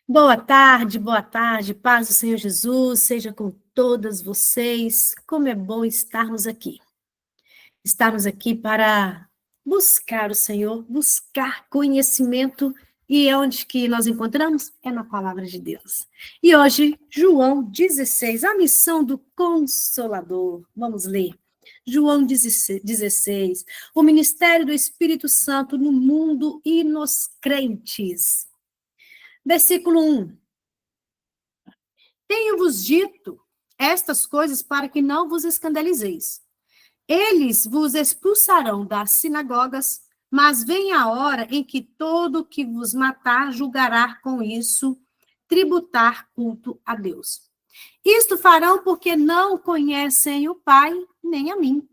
Boa tarde, paz do Senhor Jesus, seja com todas vocês. Como é bom estarmos aqui. Estarmos aqui para buscar o Senhor, buscar conhecimento, e é onde que nós encontramos? É na palavra de Deus. E hoje, João 16, a missão do Consolador. Vamos ler. João 16, o ministério do Espírito Santo no mundo e nos crentes. Versículo 1. Tenho-vos dito estas coisas para que não vos escandalizeis. Eles vos expulsarão das sinagogas, mas vem a hora em que todo que vos matar julgará com isso, tributar culto a Deus. Isto farão porque não conhecem o Pai, nem a mim.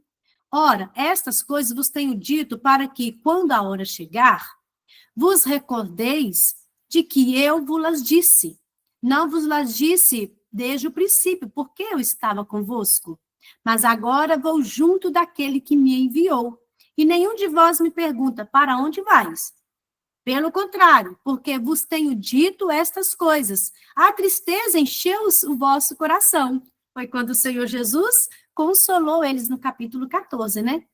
Ora, estas coisas vos tenho dito para que, quando a hora chegar, vos recordeis de que eu vos las disse. Não vos las disse desde o princípio, porque eu estava convosco. Mas agora vou junto daquele que me enviou. E nenhum de vós me pergunta, para onde vais? Pelo contrário, porque vos tenho dito estas coisas, a tristeza encheu o vosso coração. Foi quando o Senhor Jesus consolou eles no capítulo 14, né?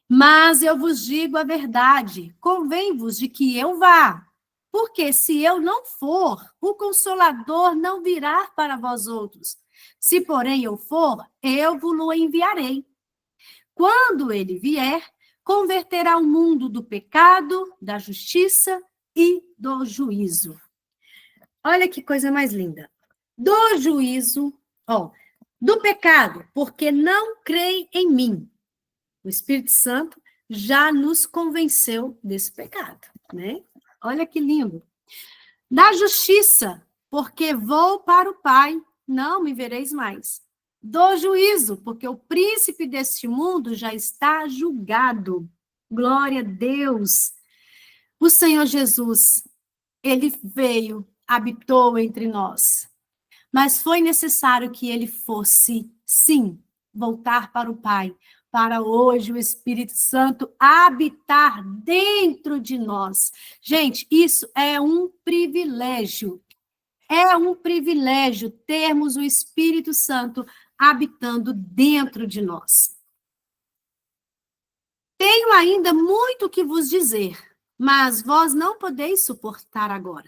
Mas eu vos digo a verdade, convém-vos de que eu vá, porque se eu não for, o Consolador não virá para vós outros. Se, porém, eu for, eu vos enviarei. Quando ele vier, converterá o mundo do pecado, da justiça e do juízo. Olha que coisa mais linda. Do juízo, do pecado, porque não creem em mim. O Espírito Santo já nos convenceu desse pecado, né? Olha que lindo. Da justiça, porque vou para o Pai, não me vereis mais. Do juízo, porque o príncipe deste mundo já está julgado. Glória a Deus. O Senhor Jesus, ele veio, habitou entre nós. Mas foi necessário que ele fosse, sim, voltar para o Pai, para hoje o Espírito Santo habitar dentro de nós. Gente, isso é um privilégio. É um privilégio termos o Espírito Santo habitando dentro de nós. Tenho ainda muito que vos dizer, mas vós não podeis suportar agora.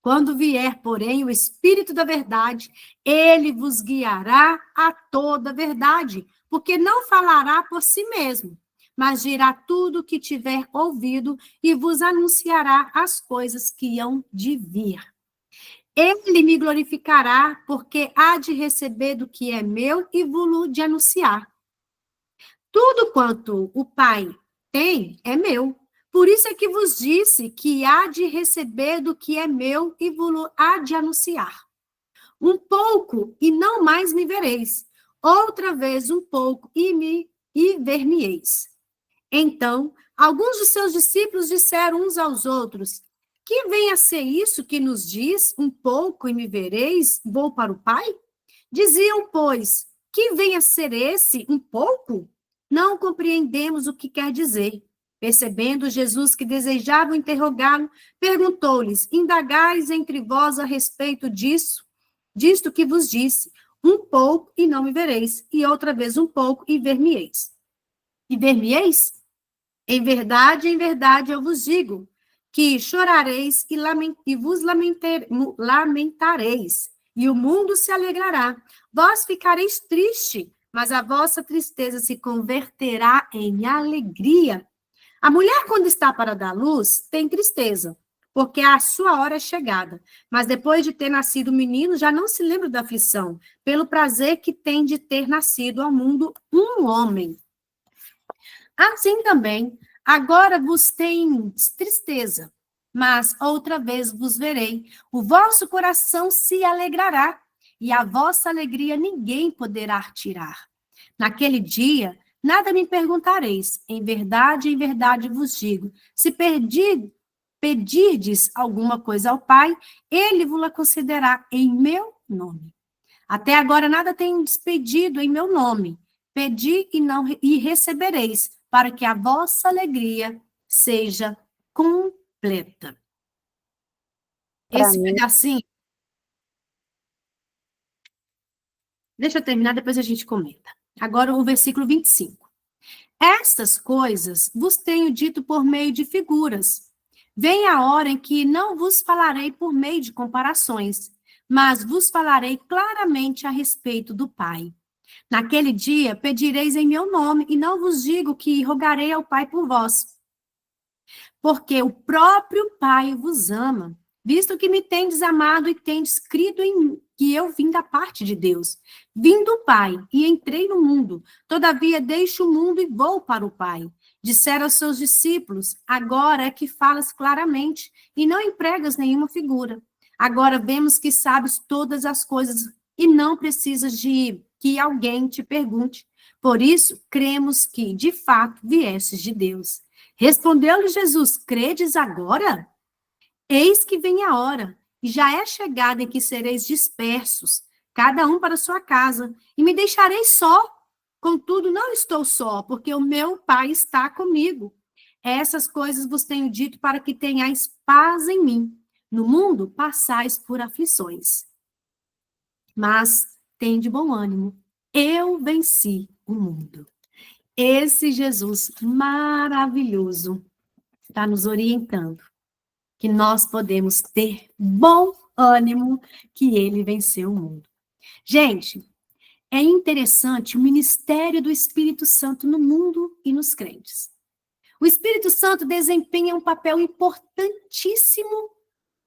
Quando vier, porém, o Espírito da verdade, ele vos guiará a toda a verdade, porque não falará por si mesmo, mas dirá tudo o que tiver ouvido e vos anunciará as coisas que hão de vir. Ele me glorificará, porque há de receber do que é meu e vos de anunciar. Tudo quanto o Pai tem é meu. Por isso é que vos disse que há de receber do que é meu e vos há de anunciar. Um pouco e não mais me vereis. Outra vez um pouco e ver-me-eis. Então, alguns de seus discípulos disseram uns aos outros, que vem a ser isso que nos diz, um pouco e me vereis, vou para o Pai? Diziam, pois, que vem a ser esse um pouco? Não compreendemos o que quer dizer. Percebendo Jesus que desejavam interrogá-lo, perguntou-lhes, indagais entre vós a respeito disto que vos disse, um pouco e não me vereis, e outra vez um pouco e ver-me-eis. E ver-me-eis? Em verdade eu vos digo, que chorareis e vos lamentareis, e o mundo se alegrará. Vós ficareis triste, mas a vossa tristeza se converterá em alegria. A mulher, quando está para dar luz, tem tristeza, porque a sua hora é chegada. Mas depois de ter nascido o menino, já não se lembra da aflição, pelo prazer que tem de ter nascido ao mundo um homem. Assim também, agora vos tem tristeza, mas outra vez vos verei. O vosso coração se alegrará, e a vossa alegria ninguém poderá tirar. Naquele dia, nada me perguntareis. Em verdade vos digo, se pedirdes alguma coisa ao Pai, ele vos-la concederá em meu nome. Até agora nada tendes pedido em meu nome. Pedi e recebereis, para que a vossa alegria seja completa. esse pedacinho. Deixa eu terminar, depois a gente comenta. Agora o versículo 25. Estas coisas vos tenho dito por meio de figuras. Vem a hora em que não vos falarei por meio de comparações, mas vos falarei claramente a respeito do Pai. Naquele dia pedireis em meu nome, e não vos digo que rogarei ao Pai por vós, porque o próprio Pai vos ama, visto que me tendes amado e tendes crido em mim, que eu vim da parte de Deus. Vim do Pai e entrei no mundo, todavia deixo o mundo e vou para o Pai. Disseram aos seus discípulos, agora é que falas claramente e não empregas nenhuma figura. Agora vemos que sabes todas as coisas e não precisas de que alguém te pergunte. Por isso, cremos que, de fato, viestes de Deus. Respondeu-lhe Jesus, credes agora? Eis que vem a hora, e já é chegada em que sereis dispersos, cada um para sua casa, e me deixareis só. Contudo, não estou só, porque o meu Pai está comigo. Essas coisas vos tenho dito para que tenhais paz em mim. No mundo passais por aflições. Mas tende bom ânimo. Eu venci o mundo. Esse Jesus maravilhoso está nos orientando que nós podemos ter bom ânimo, que ele venceu o mundo. Gente, é interessante o ministério do Espírito Santo no mundo e nos crentes. O Espírito Santo desempenha um papel importantíssimo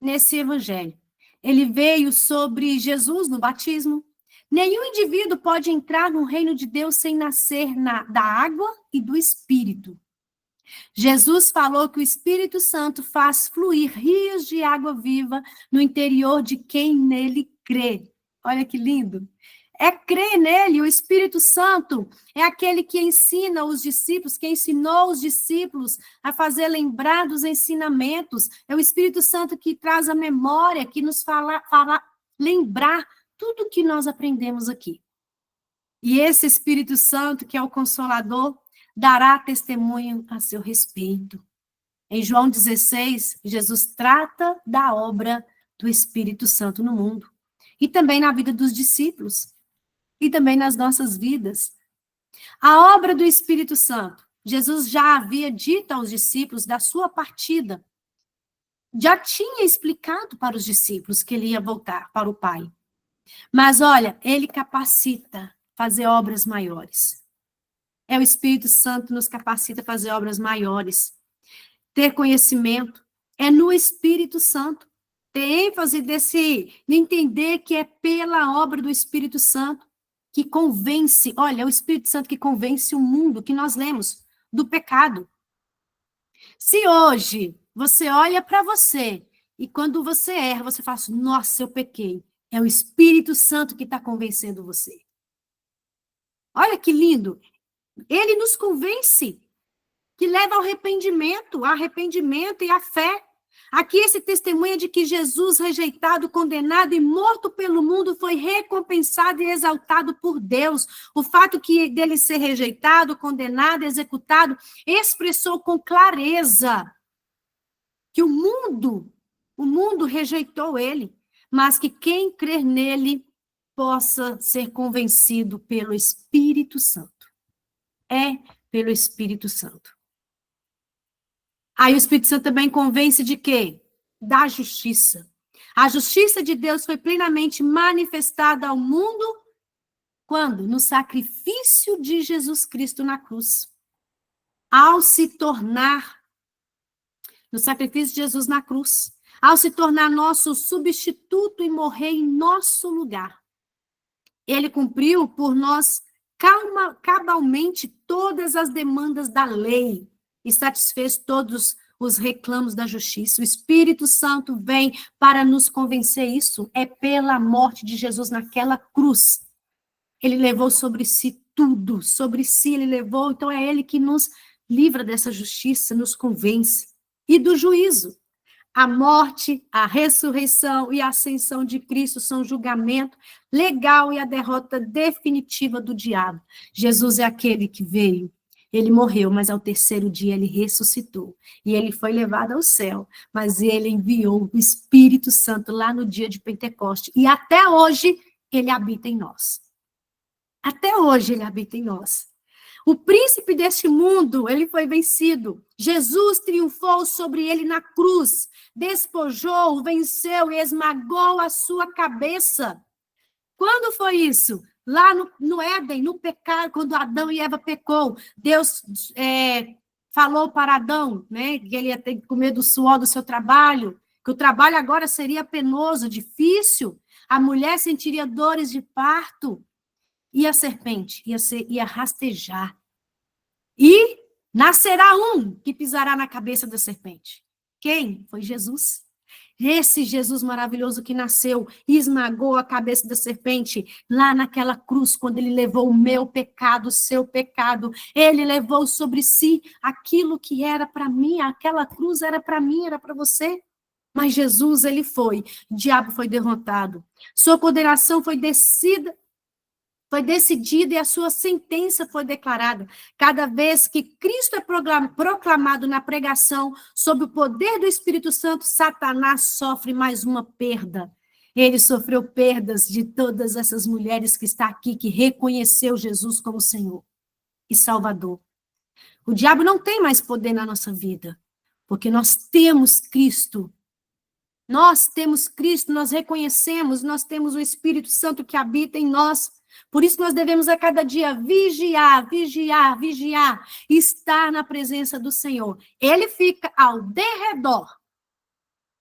nesse evangelho. Ele veio sobre Jesus no batismo. Nenhum indivíduo pode entrar no reino de Deus sem nascer da água e do Espírito. Jesus falou que o Espírito Santo faz fluir rios de água viva no interior de quem nele crê. Olha que lindo. É crer nele, o Espírito Santo é aquele que ensina os discípulos, que ensinou os discípulos a fazer lembrar dos ensinamentos. É o Espírito Santo que traz a memória, que nos fala lembrar tudo que nós aprendemos aqui. E esse Espírito Santo, que é o Consolador, dará testemunho a seu respeito. Em João 16, Jesus trata da obra do Espírito Santo no mundo. E também na vida dos discípulos. E também nas nossas vidas. A obra do Espírito Santo, Jesus já havia dito aos discípulos da sua partida. Já tinha explicado para os discípulos que ele ia voltar para o Pai. Mas olha, ele capacita a fazer obras maiores. É o Espírito Santo que nos capacita a fazer obras maiores. Ter conhecimento é no Espírito Santo. Ter ênfase de entender que é pela obra do Espírito Santo que convence, olha, é o Espírito Santo que convence o mundo que nós lemos do pecado. Se hoje você olha para você e quando você erra, você fala assim, nossa, eu pequei. É o Espírito Santo que está convencendo você. Olha que lindo. Ele nos convence, que leva ao arrependimento e à fé. Aqui esse testemunho é de que Jesus, rejeitado, condenado e morto pelo mundo, foi recompensado e exaltado por Deus. O fato dele ser rejeitado, condenado, executado, expressou com clareza que o mundo rejeitou ele, mas que quem crer nele possa ser convencido pelo Espírito Santo. É pelo Espírito Santo. Aí o Espírito Santo também convence de quê? Da justiça. A justiça de Deus foi plenamente manifestada ao mundo quando? No sacrifício de Jesus Cristo na cruz. Ao se tornar, no sacrifício de Jesus na cruz, ao se tornar nosso substituto e morrer em nosso lugar. Ele cumpriu por nós cabalmente todas as demandas da lei e satisfez todos os reclamos da justiça. O Espírito Santo vem para nos convencer isso. É pela morte de Jesus naquela cruz. Ele levou sobre si tudo, sobre si ele levou, então é ele que nos livra dessa justiça, nos convence. E do juízo. A morte, a ressurreição e a ascensão de Cristo são o julgamento legal e a derrota definitiva do diabo. Jesus é aquele que veio Ele morreu, mas ao terceiro dia ele ressuscitou. E ele foi levado ao céu. Mas ele enviou o Espírito Santo lá no dia de Pentecoste. E até hoje ele habita em nós. Até hoje ele habita em nós. O príncipe deste mundo, ele foi vencido. Jesus triunfou sobre ele na cruz. Despojou, venceu e esmagou a sua cabeça. Quando foi isso? Lá no Éden, no pecado, quando Adão e Eva pecou, Deus falou para Adão, né, que ele ia ter que comer do suor do seu trabalho, que o trabalho agora seria penoso, difícil, a mulher sentiria dores de parto, e a serpente ia rastejar. E nascerá um que pisará na cabeça da serpente. Quem? Foi Jesus. Esse Jesus maravilhoso que nasceu e esmagou a cabeça da serpente lá naquela cruz, quando ele levou o meu pecado, o seu pecado. Ele levou sobre si aquilo que era para mim, aquela cruz era para mim, era para você. Mas Jesus, ele foi, o diabo foi derrotado. Sua condenação foi decidida e a sua sentença foi declarada. Cada vez que Cristo é proclamado na pregação sob o poder do Espírito Santo, Satanás sofre mais uma perda. Ele sofreu perdas de todas essas mulheres que estão aqui, que reconheceu Jesus como Senhor e Salvador. O diabo não tem mais poder na nossa vida, porque nós temos Cristo. Nós temos Cristo, nós reconhecemos, nós temos o Espírito Santo que habita em nós. Por isso nós devemos a cada dia vigiar, vigiar, vigiar, estar na presença do Senhor. Ele fica ao derredor.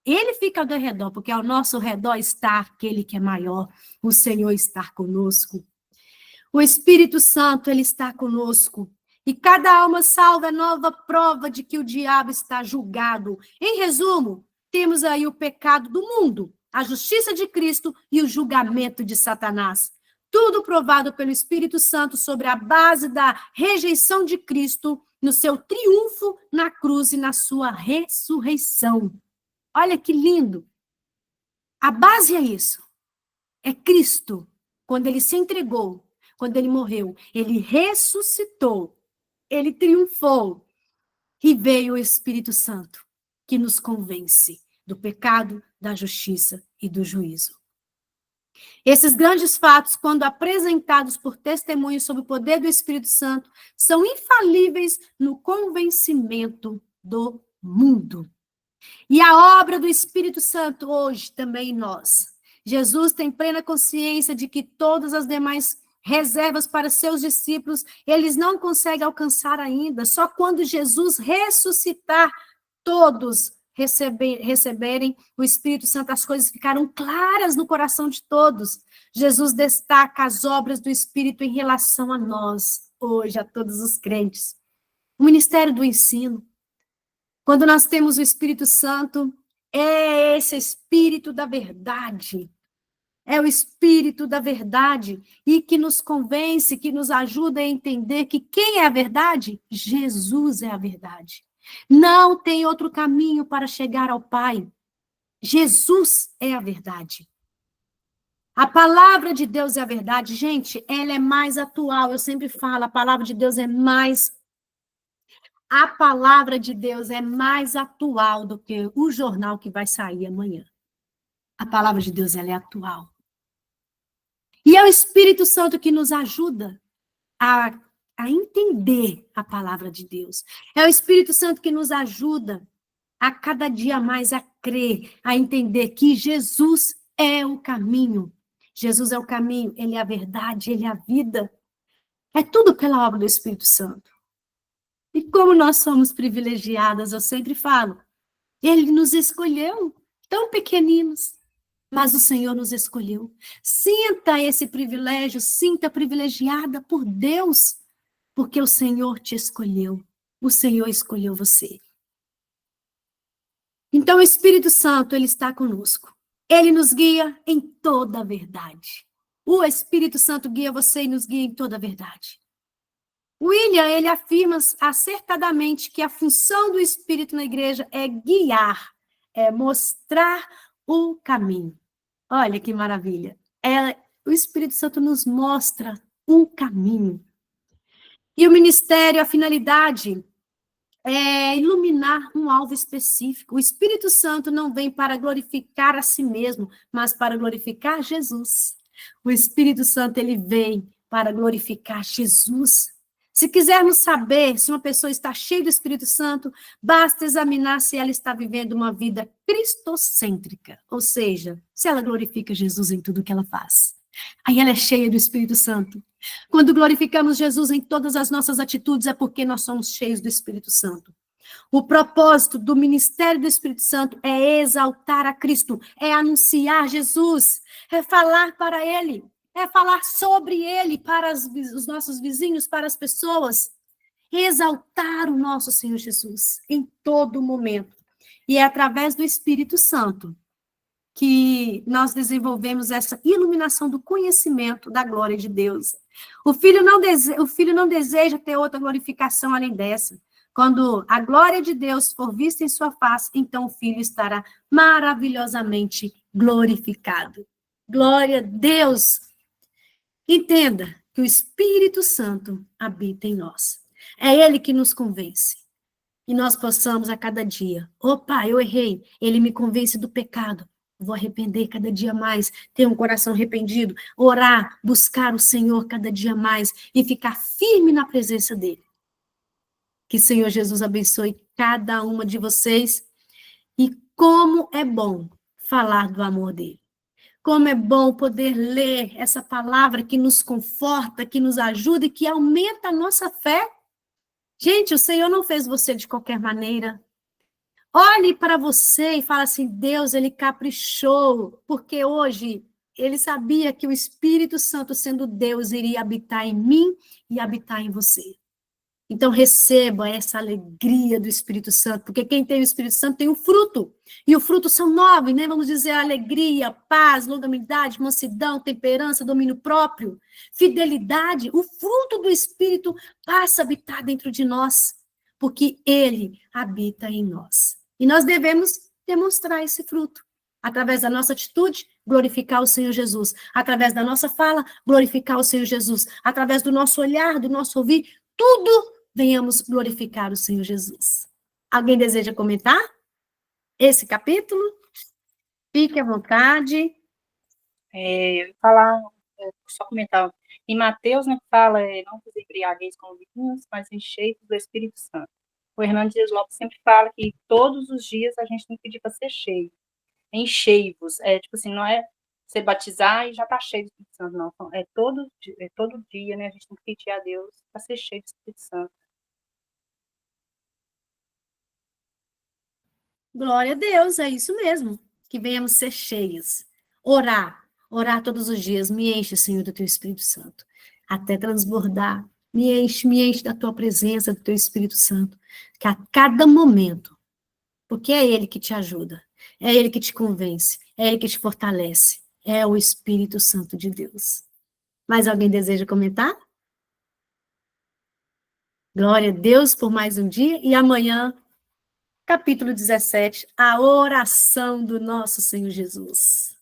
Ele fica ao derredor, porque ao nosso redor está aquele que é maior, o Senhor está conosco. O Espírito Santo, ele está conosco. E cada alma salva é nova prova de que o diabo está julgado. Em resumo, temos aí o pecado do mundo, a justiça de Cristo e o julgamento de Satanás. Tudo provado pelo Espírito Santo sobre a base da rejeição de Cristo no seu triunfo na cruz e na sua ressurreição. Olha que lindo. A base é isso. É Cristo. Quando ele se entregou, quando ele morreu, ele ressuscitou, ele triunfou e veio o Espírito Santo que nos convence do pecado, da justiça e do juízo. Esses grandes fatos, quando apresentados por testemunhos sob o poder do Espírito Santo, são infalíveis no convencimento do mundo. E a obra do Espírito Santo hoje também em nós. Jesus tem plena consciência de que todas as demais reservas para seus discípulos, eles não conseguem alcançar ainda. Só quando Jesus ressuscitar, todos receberem o Espírito Santo, as coisas ficaram claras no coração de todos. Jesus destaca as obras do Espírito em relação a nós, hoje, a todos os crentes. O ministério do ensino. Quando nós temos o Espírito Santo, é esse Espírito da verdade. É o Espírito da verdade e que nos convence, que nos ajuda a entender que quem é a verdade? Jesus é a verdade. Não tem outro caminho para chegar ao Pai. Jesus é a verdade. A palavra de Deus é a verdade. Gente, ela é mais atual. Eu sempre falo, a palavra de Deus é mais... A palavra de Deus é mais atual do que o jornal que vai sair amanhã. A palavra de Deus, ela é atual. E é o Espírito Santo que nos ajuda a entender a palavra de Deus. É o Espírito Santo que nos ajuda a cada dia mais a crer, a entender que Jesus é o caminho. Jesus é o caminho, ele é a verdade, ele é a vida. É tudo pela obra do Espírito Santo. E como nós somos privilegiadas, eu sempre falo, ele nos escolheu tão pequeninos, mas o Senhor nos escolheu. Sinta esse privilégio, sinta privilegiada por Deus, porque o Senhor te escolheu. O Senhor escolheu você. Então, o Espírito Santo, ele está conosco. Ele nos guia em toda a verdade. O Espírito Santo guia você e nos guia em toda a verdade. William, ele afirma acertadamente que a função do Espírito na igreja é guiar, é mostrar o caminho. Olha que maravilha. O Espírito Santo nos mostra um caminho. E o ministério, a finalidade é iluminar um alvo específico. O Espírito Santo não vem para glorificar a si mesmo, mas para glorificar Jesus. O Espírito Santo, ele vem para glorificar Jesus. Se quisermos saber se uma pessoa está cheia do Espírito Santo, basta examinar se ela está vivendo uma vida cristocêntrica, ou seja, se ela glorifica Jesus em tudo que ela faz. Aí ela é cheia do Espírito Santo. Quando glorificamos Jesus em todas as nossas atitudes, é porque nós somos cheios do Espírito Santo. O propósito do ministério do Espírito Santo é exaltar a Cristo, é anunciar Jesus, é falar para Ele, é falar sobre Ele para os nossos vizinhos, para as pessoas, exaltar o nosso Senhor Jesus em todo momento. E é através do Espírito Santo que nós desenvolvemos essa iluminação do conhecimento da glória de Deus. O filho não deseja ter outra glorificação além dessa. Quando a glória de Deus for vista em sua face, então o filho estará maravilhosamente glorificado. Glória a Deus! Entenda que o Espírito Santo habita em nós. É ele que nos convence. E nós possamos a cada dia, opa, eu errei, ele me convence do pecado. Vou arrepender cada dia mais, ter um coração arrependido, orar, buscar o Senhor cada dia mais e ficar firme na presença dele. Que o Senhor Jesus abençoe cada uma de vocês. E como é bom falar do amor dele. Como é bom poder ler essa palavra que nos conforta, que nos ajuda e que aumenta a nossa fé. Gente, o Senhor não fez você de qualquer maneira. Olhe para você e fala assim, Deus, ele caprichou, porque hoje ele sabia que o Espírito Santo, sendo Deus, iria habitar em mim e habitar em você. Então, receba essa alegria do Espírito Santo, porque quem tem o Espírito Santo tem o fruto. E o fruto são 9, né? Vamos dizer, alegria, paz, longanimidade, mansidão, temperança, domínio próprio, fidelidade. O fruto do Espírito passa a habitar dentro de nós, porque ele habita em nós. E nós devemos demonstrar esse fruto. Através da nossa atitude, glorificar o Senhor Jesus. Através da nossa fala, glorificar o Senhor Jesus. Através do nosso olhar, do nosso ouvir, tudo venhamos glorificar o Senhor Jesus. Alguém deseja comentar esse capítulo? Fique à vontade. Só comentar. Em Mateus, né, fala, não vos embriagueis com vinhos, mas enchei-vos do Espírito Santo. O Hernandes Dias Lopes sempre fala que todos os dias a gente tem que pedir para ser cheio. Enchei-vos. Tipo assim, não é você batizar e já está cheio do Espírito Santo, não. É todo dia, né, a gente tem que pedir a Deus para ser cheio do Espírito Santo. Glória a Deus, é isso mesmo. Que venhamos ser cheios. Orar todos os dias. Me enche, Senhor, do teu Espírito Santo. Até transbordar. Me enche da tua presença, do teu Espírito Santo. Que a cada momento, porque é ele que te ajuda, é ele que te convence, é ele que te fortalece. É o Espírito Santo de Deus. Mais alguém deseja comentar? Glória a Deus por mais um dia e amanhã capítulo 17, a oração do nosso Senhor Jesus.